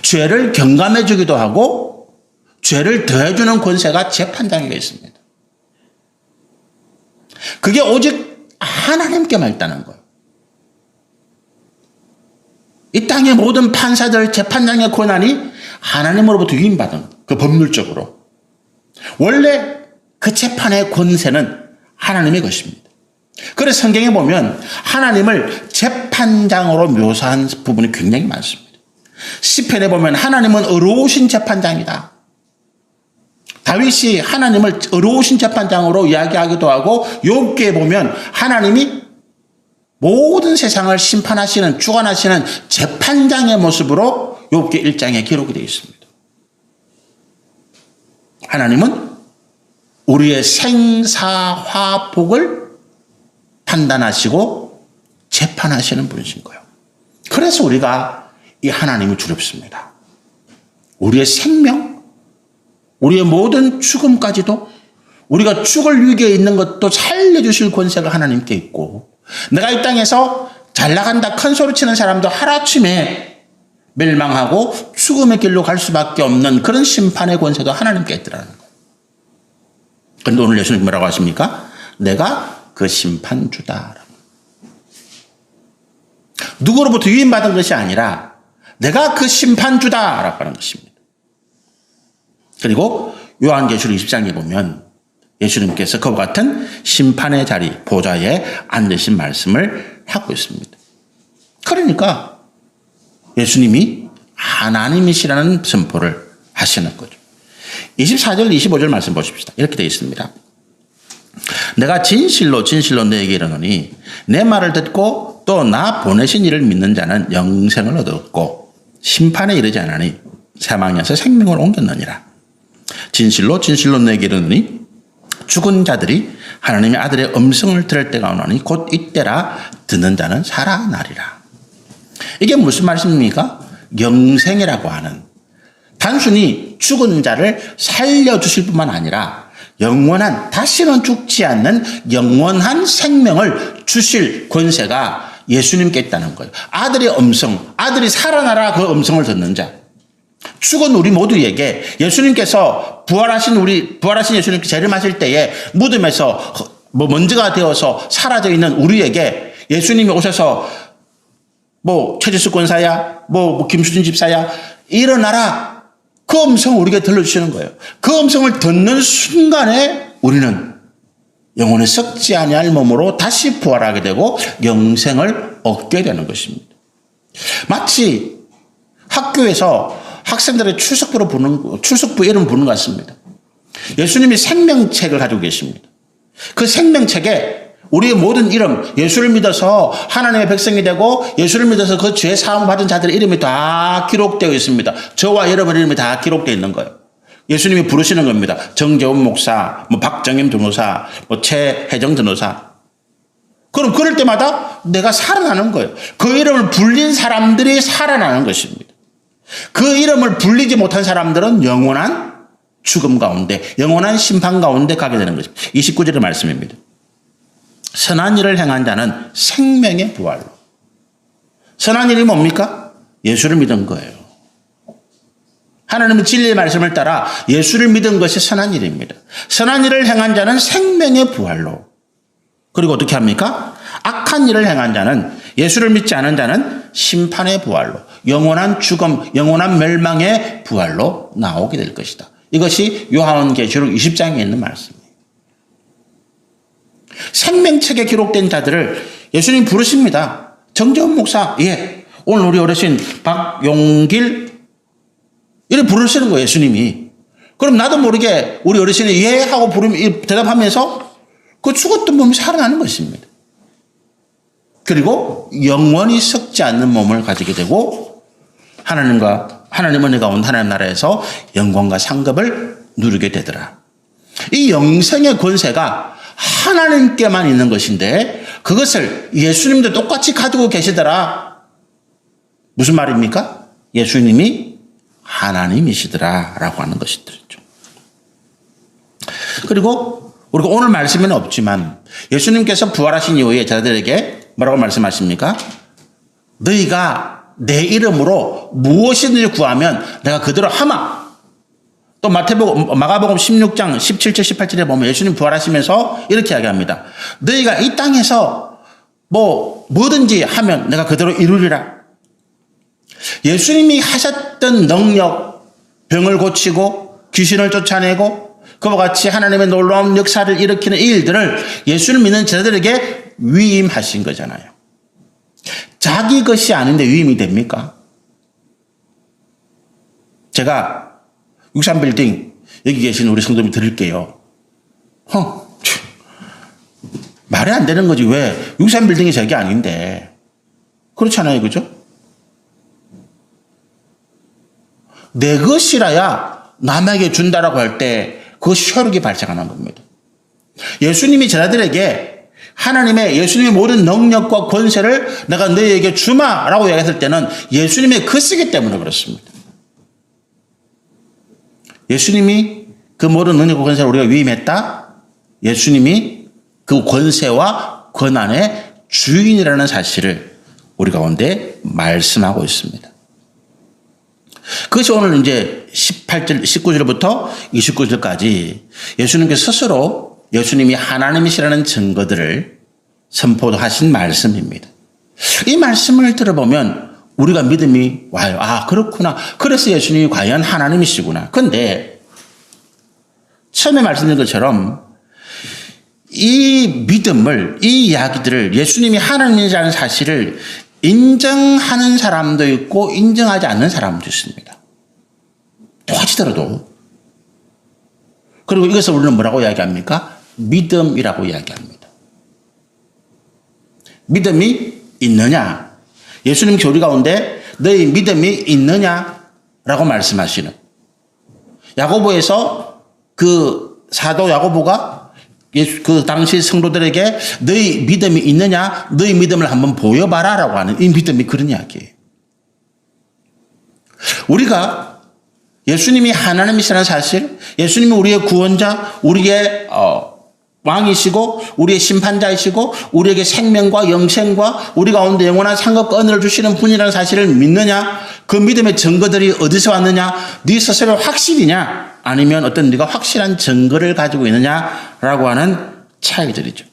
죄를 경감해 주기도 하고 죄를 더해주는 권세가 재판장에게 있습니다. 그게 오직 하나님께만 있다는 거예요. 이 땅의 모든 판사들, 재판장의 권한이 하나님으로부터 위임받은, 그 법률적으로 원래 그 재판의 권세는 하나님의 것입니다. 그래서 성경에 보면 하나님을 재판장으로 묘사한 부분이 굉장히 많습니다. 시편에 보면 하나님은 의로우신 재판장이다. 다윗이 하나님을 의로우신 재판장으로 이야기하기도 하고, 욥기에 보면 하나님이 모든 세상을 심판하시는, 주관하시는 재판장의 모습으로 욥기 1장에 기록이 되어 있습니다. 하나님은 우리의 생사화복을 판단하시고 재판하시는 분이신 거예요. 그래서 우리가 이 하나님이 두렵습니다. 우리의 생명, 우리의 모든 죽음까지도, 우리가 죽을 위기에 있는 것도 살려주실 권세가 하나님께 있고, 내가 이 땅에서 잘 나간다 큰 소리 치는 사람도 하루아침에 멸망하고 죽음의 길로 갈 수밖에 없는 그런 심판의 권세도 하나님께 있더라는 거예요. 그런데 오늘 예수님 뭐라고 하십니까? 내가 그 심판주다. 누구로부터 위임받은 것이 아니라 내가 그 심판주다라고 하는 것입니다. 그리고 요한계시록 20장에 보면 예수님께서 그와 같은 심판의 자리, 보좌에 앉으신 말씀을 하고 있습니다. 그러니까 예수님이 하나님이시라는 선포를 하시는 거죠. 24절, 25절 말씀 보십시다. 이렇게 되어 있습니다. 내가 진실로 진실로 너에게 이르노니 내 말을 듣고 또 나 보내신 이를 믿는 자는 영생을 얻었고 심판에 이르지 않으니 사망에서 생명을 옮겼느니라. 진실로 진실로 너에게 이르노니 죽은 자들이 하나님의 아들의 음성을 들을 때가 오나니 곧 이때라. 듣는 자는 살아나리라. 이게 무슨 말씀입니까? 영생이라고 하는, 단순히 죽은 자를 살려주실 뿐만 아니라 영원한, 다시는 죽지 않는 영원한 생명을 주실 권세가 예수님께 있다는 거예요. 아들의 음성, 아들이 살아나라, 그 음성을 듣는 자. 죽은 우리 모두에게 예수님께서 부활하신 예수님께 재림하실 때에 무덤에서 먼지가 되어서 사라져 있는 우리에게 예수님이 오셔서 최지수 권사야, 김수진 집사야, 일어나라, 그 음성을 우리에게 들려주시는 거예요. 그 음성을 듣는 순간에 우리는 영혼이 썩지 아니할 몸으로 다시 부활하게 되고 영생을 얻게 되는 것입니다. 마치 학교에서 학생들의 출석부 이름 부르는 것 같습니다. 예수님이 생명책을 가지고 계십니다. 그 생명책에 우리의 모든 이름, 예수를 믿어서 하나님의 백성이 되고 예수를 믿어서 그 죄 사함 받은 자들의 이름이 다 기록되어 있습니다. 저와 여러분의 이름이 다 기록되어 있는 거예요. 예수님이 부르시는 겁니다. 정재훈 목사, 박정임 전도사, 최혜정 전도사. 그럼 그럴 때마다 내가 살아나는 거예요. 그 이름을 불린 사람들이 살아나는 것입니다. 그 이름을 불리지 못한 사람들은 영원한 죽음 가운데, 영원한 심판 가운데 가게 되는 것입니다. 29절의 말씀입니다. 선한 일을 행한 자는 생명의 부활로. 선한 일이 뭡니까? 예수를 믿은 거예요. 하나님은 진리의 말씀을 따라 예수를 믿은 것이 선한 일입니다. 선한 일을 행한 자는 생명의 부활로. 그리고 어떻게 합니까? 악한 일을 행한 자는, 예수를 믿지 않은 자는 심판의 부활로, 영원한 죽음, 영원한 멸망의 부활로 나오게 될 것이다. 이것이 요한계시록 20장에 있는 말씀이에요. 생명책에 기록된 자들을 예수님 부르십니다. 정재훈 목사, 예, 오늘 우리 어르신 박용길, 이렇게 부르시는 거예요, 예수님이. 그럼 나도 모르게 우리 어르신이 예 하고 부르면 대답하면서 그 죽었던 몸이 살아나는 것입니다. 그리고 영원히 썩지 않는 몸을 가지게 되고 하나님 은혜가 온 하나님 나라에서 영광과 상급을 누리게 되더라. 이 영생의 권세가 하나님께만 있는 것인데 그것을 예수님도 똑같이 가지고 계시더라. 무슨 말입니까? 예수님이 하나님이시더라 라고 하는 것이죠. 그리고 우리가 오늘 말씀에는 없지만 예수님께서 부활하신 이후에 제자들에게 뭐라고 말씀하십니까? 너희가 내 이름으로 무엇이든지 구하면 내가 그대로 하마. 또 마가복음 16장 17절 18절에 보면 예수님 부활하시면서 이렇게 이야기합니다. 너희가 이 땅에서 뭐든지 하면 내가 그대로 이루리라. 예수님이 하셨던 능력, 병을 고치고 귀신을 쫓아내고 그와 같이 하나님의 놀라운 역사를 일으키는 이 일들을 예수를 믿는 제자들에게 위임하신 거잖아요. 자기 것이 아닌데 위임이 됩니까? 제가 63빌딩 여기 계신 우리 성도님 드릴게요. 말이 안 되는 거지. 왜? 63빌딩이 저게 아닌데. 그렇잖아요. 그죠? 내 것이라야 남에게 준다라고 할 때 그것이 효력이 발생하는 겁니다. 예수님이 제자들에게 예수님의 모든 능력과 권세를 내가 너희에게 주마라고 얘기했을 때는 예수님의 것이기 때문에 그렇습니다. 예수님이 그 모든 능력과 권세를 우리가 위임했다. 예수님이 그 권세와 권한의 주인이라는 사실을 우리 가운데 말씀하고 있습니다. 그것이 오늘 이제 19절부터 29절까지 예수님께서 스스로 예수님이 하나님이시라는 증거들을 선포하신 말씀입니다. 이 말씀을 들어보면 우리가 믿음이 와요. 아, 그렇구나. 그래서 예수님이 과연 하나님이시구나. 그런데 처음에 말씀드린 것처럼 이 믿음을, 이 이야기들을 예수님이 하나님이라는 사실을 인정하는 사람도 있고 인정하지 않는 사람도 있습니다. 똑같이 들어도. 그리고 이것을 우리는 뭐라고 이야기합니까? 믿음이라고 이야기합니다. 믿음이 있느냐? 예수님 교리 가운데 너희 믿음이 있느냐라고 말씀하시는 야고보에서 그 사도 야고보가 그 당시 성도들에게 너희 믿음이 있느냐? 너희 믿음을 한번 보여봐라 라고 하는 이 믿음이 그런 이야기예요. 우리가 예수님이 하나님이시라는 사실, 예수님이 우리의 구원자, 우리의 왕이시고 우리의 심판자이시고 우리에게 생명과 영생과 우리 가운데 영원한 상급과 은혜를 주시는 분이라는 사실을 믿느냐? 그 믿음의 증거들이 어디서 왔느냐? 네 스스로 확실이냐? 아니면 어떤 네가 확실한 증거를 가지고 있느냐라고 하는 차이들이죠.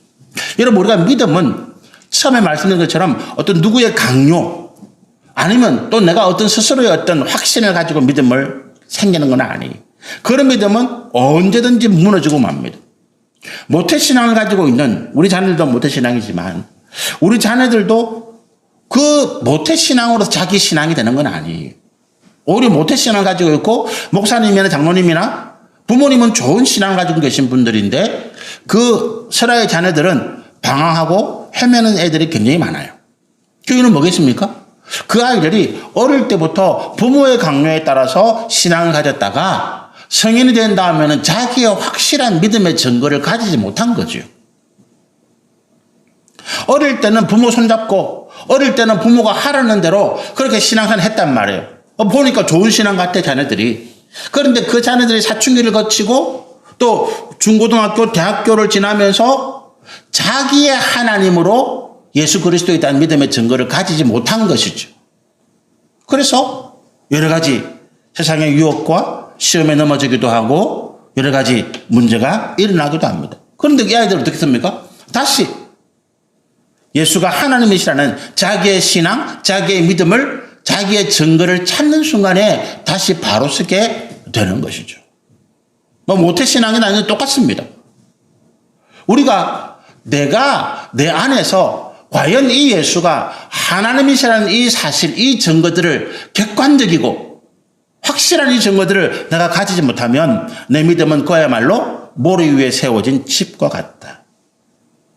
여러분, 우리가 믿음은 처음에 말씀드린 것처럼 어떤 누구의 강요 아니면 또 내가 어떤 스스로의 어떤 확신을 가지고 믿음을 생기는 건 아니에요. 그런 믿음은 언제든지 무너지고 맙니다. 모태신앙을 가지고 있는 우리 자녀들도 모태신앙이지만 우리 자녀들도 그 모태신앙으로 자기 신앙이 되는 건 아니에요. 오히려 모태신앙을 가지고 있고 목사님이나 장로님이나 부모님은 좋은 신앙을 가지고 계신 분들인데 그 설아의 자녀들은 방황하고 헤매는 애들이 굉장히 많아요. 그 이유는 뭐겠습니까? 그 아이들이 어릴 때부터 부모의 강요에 따라서 신앙을 가졌다가 성인이 된 다음에는 자기의 확실한 믿음의 증거를 가지지 못한 거죠. 어릴 때는 부모 손잡고 어릴 때는 부모가 하라는 대로 그렇게 신앙생활을 했단 말이에요. 보니까 좋은 신앙 같아 자녀들이. 그런데 그 자녀들이 사춘기를 거치고 또 중고등학교, 대학교를 지나면서 자기의 하나님으로 예수 그리스도에 대한 믿음의 증거를 가지지 못한 것이죠. 그래서 여러 가지 세상의 유혹과 시험에 넘어지기도 하고 여러 가지 문제가 일어나기도 합니다. 그런데 이 아이들은 어떻게 습니까? 다시 예수가 하나님이시라는 자기의 신앙, 자기의 믿음을, 자기의 증거를 찾는 순간에 다시 바로 서게 되는 것이죠. 모태신앙이 아니라 똑같습니다. 우리가 내가 내 안에서 과연 이 예수가 하나님이시라는 이 사실, 이 증거들을 객관적이고 확실한 이 증거들을 내가 가지지 못하면 내 믿음은 그야말로 모래 위에 세워진 집과 같다.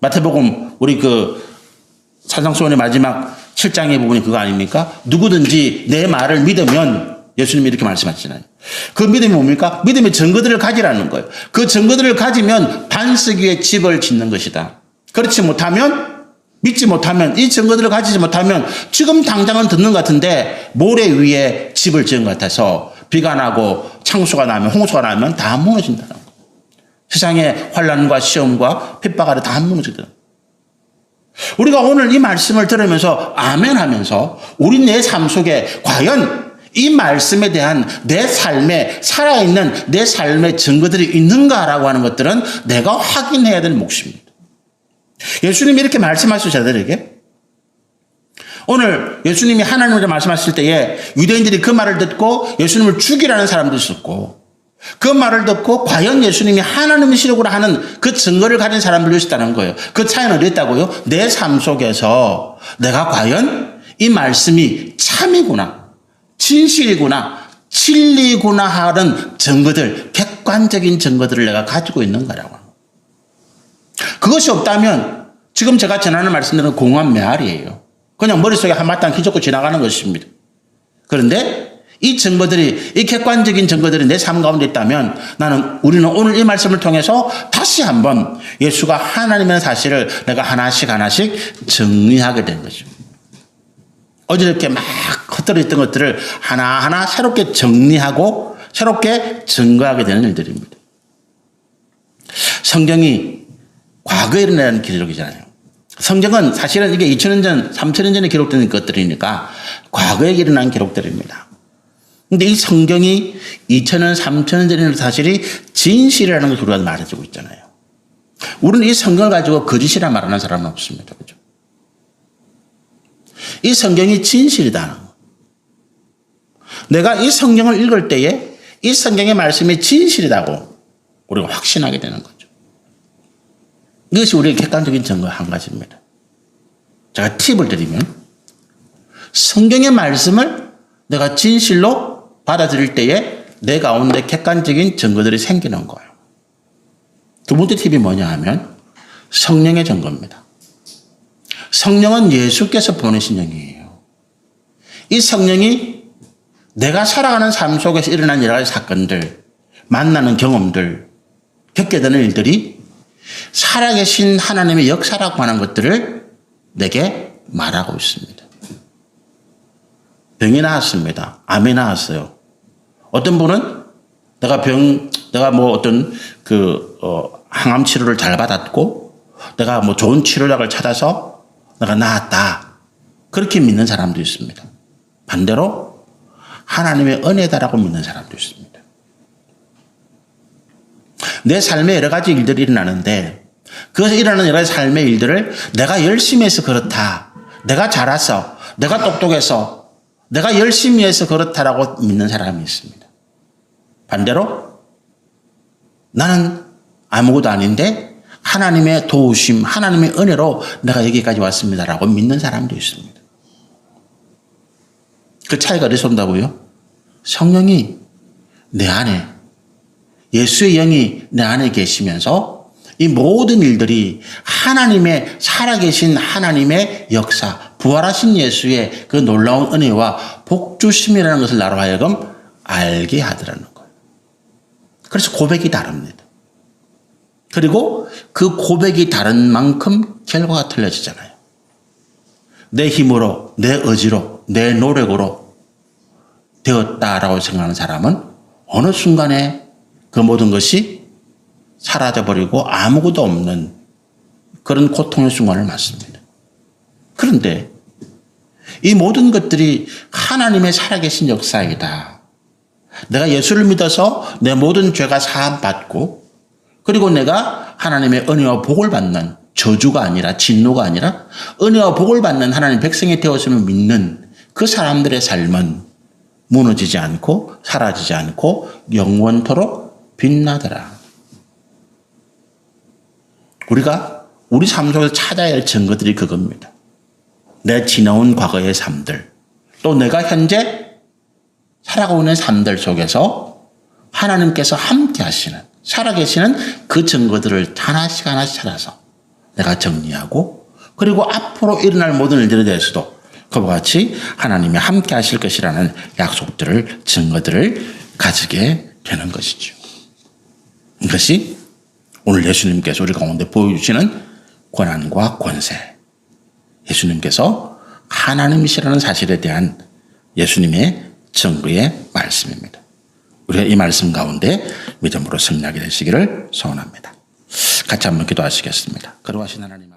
마태복음 우리 그 산상수훈의 마지막 7장의 부분이 그거 아닙니까? 누구든지 내 말을 믿으면 예수님이 이렇게 말씀하시잖아요. 그 믿음이 뭡니까? 믿음의 증거들을 가지라는 거예요. 그 증거들을 가지면 반석 위에 집을 짓는 것이다. 그렇지 못하면 믿지 못하면, 이 증거들을 가지지 못하면 지금 당장은 듣는 것 같은데 모래 위에 집을 지은 것 같아서 비가 나고 창수가 나면, 홍수가 나면 다 무너진다는 거예요. 세상의 환난과 시험과 핍박 아래 다 무너지더라고요. 우리가 오늘 이 말씀을 들으면서 아멘 하면서 우리 내 삶 속에 과연 이 말씀에 대한 내 삶에 살아있는 내 삶의 증거들이 있는가라고 하는 것들은 내가 확인해야 되는 몫입니다. 예수님이 이렇게 말씀하시죠, 저들에게. 오늘 예수님이 하나님을 말씀하실 때에 유대인들이 그 말을 듣고 예수님을 죽이라는 사람도 있었고, 그 말을 듣고 과연 예수님이 하나님이시라고 하는 그 증거를 가진 사람들도 있었다는 거예요. 그 차이는 어디 있다고요? 내 삶 속에서 내가 과연 이 말씀이 참이구나, 진실이구나, 진리구나 하는 증거들, 객관적인 증거들을 내가 가지고 있는가라고. 그것이 없다면 지금 제가 전하는 말씀들은 공허한 메아리예요. 그냥 머릿속에 한마땅 휘젓고 지나가는 것입니다. 그런데 이 증거들이, 이 객관적인 증거들이 내 삶 가운데 있다면 우리는 오늘 이 말씀을 통해서 다시 한번 예수가 하나님의 사실을 내가 하나씩 정리하게 된 거죠. 어저께 막 흩어져 있던 것들을 하나하나 새롭게 정리하고 새롭게 증거하게 되는 일들입니다. 성경이 과거에 일어난 기록이잖아요. 성경은 사실은 이게 2000년 전, 3000년 전에 기록된 것들이니까 과거에 일어난 기록들입니다. 근데 이 성경이 2000년, 3000년 전의 사실이 진실이라는 것을 우리가 말해주고 있잖아요. 우리는 이 성경을 가지고 거짓이라 말하는 사람은 없습니다. 그죠? 이 성경이 진실이다. 내가 이 성경을 읽을 때에 이 성경의 말씀이 진실이라고 우리가 확신하게 되는 거죠. 이것이 우리의 객관적인 증거 한 가지입니다. 제가 팁을 드리면 성경의 말씀을 내가 진실로 받아들일 때에 내 가운데 객관적인 증거들이 생기는 거예요. 두 번째 팁이 뭐냐 하면 성령의 증거입니다. 성령은 예수께서 보내신 영이에요. 이 성령이 내가 살아가는 삶 속에서 일어난 여러 가지 사건들, 만나는 경험들, 겪게 되는 일들이 살아계신 하나님의 역사라고 하는 것들을 내게 말하고 있습니다. 병이 나았습니다. 암이 나았어요. 어떤 분은 내가 뭐 어떤 항암 치료를 잘 받았고, 내가 뭐 좋은 치료약을 찾아서 내가 나았다. 그렇게 믿는 사람도 있습니다. 반대로 하나님의 은혜다라고 믿는 사람도 있습니다. 내 삶에 여러 가지 일들이 일어나는데, 그것에 일어나는 여러 가지 삶의 일들을 내가 열심히 해서 그렇다. 내가 잘해서, 내가 똑똑해서, 내가 열심히 해서 그렇다라고 믿는 사람이 있습니다. 반대로 나는 아무것도 아닌데 하나님의 도우심, 하나님의 은혜로 내가 여기까지 왔습니다라고 믿는 사람도 있습니다. 그 차이가 어디서 온다고요? 성령이 내 안에, 예수의 영이 내 안에 계시면서 이 모든 일들이 하나님의, 살아계신 하나님의 역사, 부활하신 예수의 그 놀라운 은혜와 복주심이라는 것을 나로 하여금 알게 하더라는 거예요. 그래서 고백이 다릅니다. 그리고 그 고백이 다른 만큼 결과가 틀려지잖아요. 내 힘으로, 내 의지로, 내 노력으로 되었다라고 생각하는 사람은 어느 순간에 그 모든 것이 사라져버리고 아무것도 없는 그런 고통의 순간을 맞습니다. 그런데 이 모든 것들이 하나님의 살아계신 역사이다. 내가 예수를 믿어서 내 모든 죄가 사함받고, 그리고 내가 하나님의 은혜와 복을 받는, 저주가 아니라 진노가 아니라 은혜와 복을 받는 하나님 백성이 되었음을 믿는 그 사람들의 삶은 무너지지 않고 사라지지 않고 영원토록 빛나더라. 우리가 우리 삶 속에서 찾아야 할 증거들이 그겁니다. 내 지나온 과거의 삶들, 또 내가 현재 살아가고 있는 삶들 속에서 하나님께서 함께 하시는, 살아계시는 그 증거들을 하나씩 찾아서 내가 정리하고, 그리고 앞으로 일어날 모든 일들에 대해서도 그와 같이 하나님이 함께 하실 것이라는 약속들을, 증거들을 가지게 되는 것이죠. 이것이 오늘 예수님께서 우리 가운데 보여주시는 권한과 권세, 예수님께서 하나님이시라는 사실에 대한 예수님의 증거의 말씀입니다. 우리가 이 말씀 가운데 믿음으로 승리하게 되시기를 소원합니다. 같이 한번 기도하시겠습니다. 거룩하신 하나님.